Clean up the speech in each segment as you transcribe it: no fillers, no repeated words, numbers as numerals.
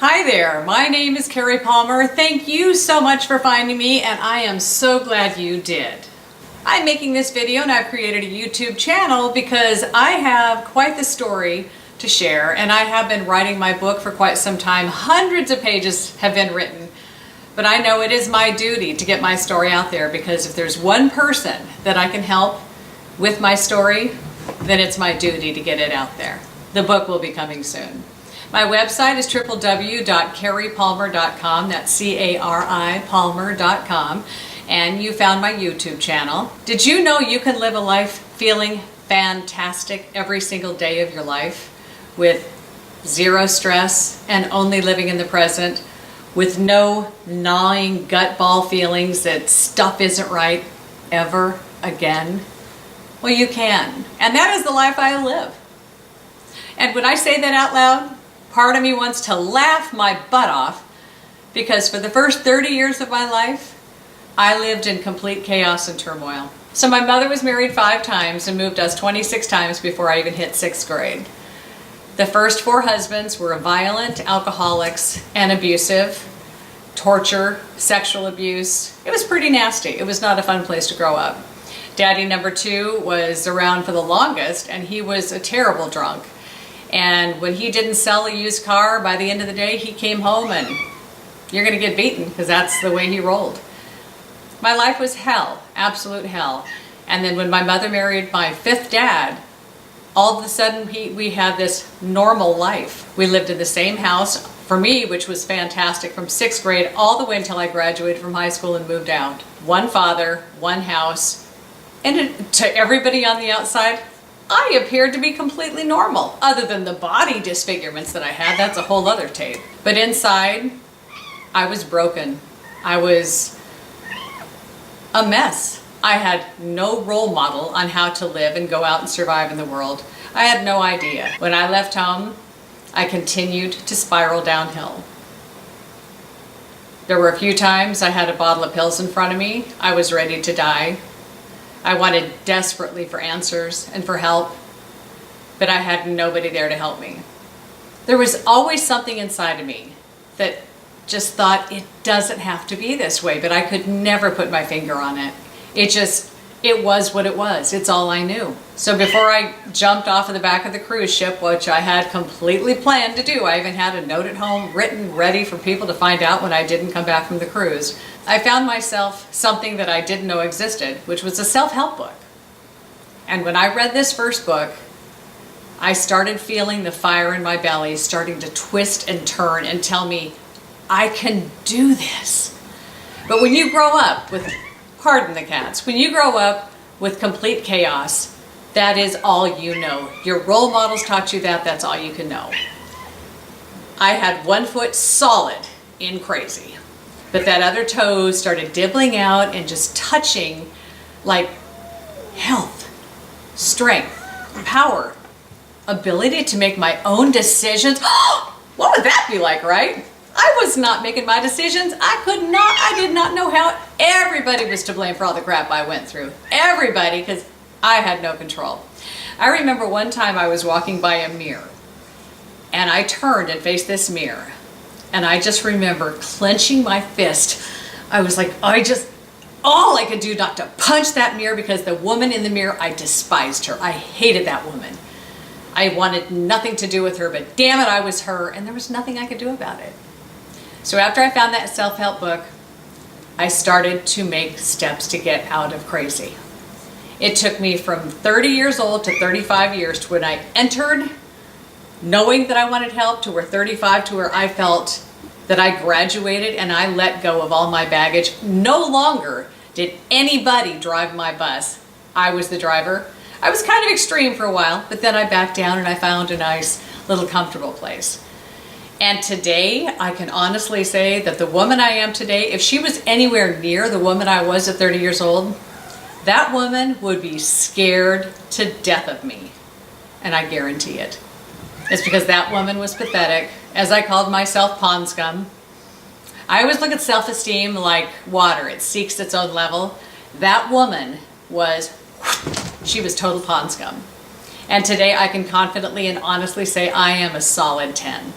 Hi there, my name is Carrie Palmer. Thank you so much for finding me, and I am so glad you did. I'm making this video and I've created a YouTube channel because I have quite the story to share, and I have been writing my book for quite some time. Hundreds of pages have been written, but I know it is my duty to get my story out there, because if there's one person that I can help with my story, then it's my duty to get it out there. The book will be coming soon. My website is www.carriepalmer.com. That's C-A-R-I Palmer.com. And you found my YouTube channel. Did you know you can live a life feeling fantastic every single day of your life, with zero stress and only living in the present, with no gnawing gut ball feelings that stuff isn't right ever again? Well, you can. And that is the life I live. And when I say that out loud, part of me wants to laugh my butt off, because for the first 30 years of my life, I lived in complete chaos and turmoil. So my mother was married 5 times and moved us 26 times before I even hit 6th grade. The first 4 husbands were violent, alcoholics, and abusive. Torture, sexual abuse. It was pretty nasty. It was not a fun place to grow up. Daddy number 2 was around for the longest, and he was a terrible drunk. And when he didn't sell a used car, by the end of the day, he came home and you're going to get beaten, because that's the way he rolled. My life was hell, absolute hell. And then when my mother married my 5th dad, all of a sudden we had this normal life. We lived in the same house, for me, which was fantastic, from 6th grade all the way until I graduated from high school and moved out. One father, one house, and to everybody on the outside, I appeared to be completely normal, other than the body disfigurements that I had. That's a whole other tape. But inside, I was broken. I was a mess. I had no role model on how to live and go out and survive in the world. I had no idea. When I left home, I continued to spiral downhill. There were a few times I had a bottle of pills in front of me. I was ready to die. I wanted desperately for answers and for help, but I had nobody there to help me. There was always something inside of me that just thought it doesn't have to be this way, but I could never put my finger on it. It was what it was. It's all I knew. So before I jumped off of the back of the cruise ship, which I had completely planned to do, I even had a note at home written, ready for people to find out when I didn't come back from the cruise, I found myself something that I didn't know existed, which was a self-help book. And when I read this first book, I started feeling the fire in my belly starting to twist and turn and tell me, I can do this. But when you grow up with, pardon the cats, when you grow up with complete chaos, that is all you know. Your role models taught you that, that's all you can know. I had one foot solid in crazy, but that other toe started dibbling out and just touching, like health, strength, power, ability to make my own decisions. What would that be like, right? I was not making my decisions. I did not know how. Everybody was to blame for all the crap I went through. Everybody, because I had no control. I remember one time I was walking by a mirror, and I turned and faced this mirror, and I just remember clenching my fist. I was like, all I could do not to punch that mirror, because the woman in the mirror, I despised her. I hated that woman. I wanted nothing to do with her, but damn it, I was her, and there was nothing I could do about it. So after I found that self-help book, I started to make steps to get out of crazy. It took me from 30 years old to 35 years to when I entered knowing that I wanted help, to where 35, to where I felt that I graduated and I let go of all my baggage. No longer did anybody drive my bus. I was the driver. I was kind of extreme for a while, but then I backed down and I found a nice little comfortable place. And today, I can honestly say that the woman I am today, if she was anywhere near the woman I was at 30 years old, that woman would be scared to death of me. And I guarantee it. It's because that woman was pathetic. As I called myself, pond scum. I always look at self-esteem like water. It seeks its own level. That woman she was total pond scum. And today I can confidently and honestly say I am a solid 10.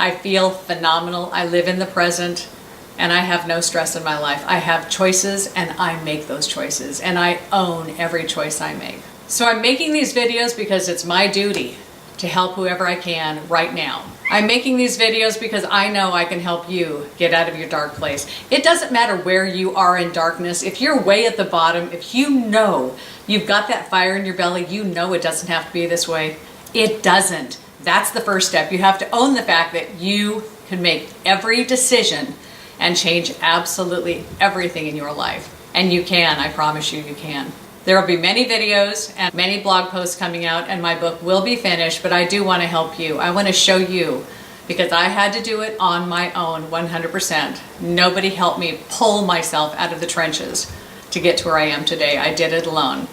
I feel phenomenal. I live in the present and I have no stress in my life. I have choices and I make those choices and I own every choice I make. So I'm making these videos because it's my duty to help whoever I can right now. I'm making these videos because I know I can help you get out of your dark place. It doesn't matter where you are in darkness. If you're way at the bottom, if you know you've got that fire in your belly, you know it doesn't have to be this way. It doesn't. That's the first step. You have to own the fact that you can make every decision and change absolutely everything in your life. And you can, I promise you, you can. There will be many videos and many blog posts coming out and my book will be finished, but I do want to help you. I want to show you because I had to do it on my own 100%. Nobody helped me pull myself out of the trenches to get to where I am today. I did it alone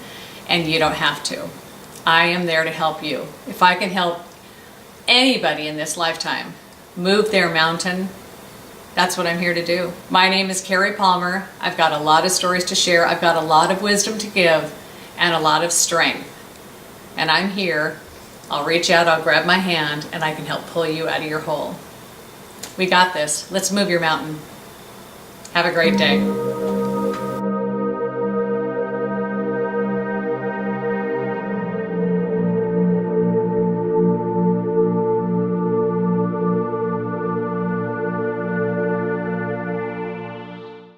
and you don't have to. I am there to help you. If I can help anybody in this lifetime move their mountain, that's what I'm here to do. My name is Carrie Palmer. I've got a lot of stories to share. I've got a lot of wisdom to give and a lot of strength. And I'm here. I'll reach out, I'll grab my hand, and I can help pull you out of your hole. We got this. Let's move your mountain. Have a great day.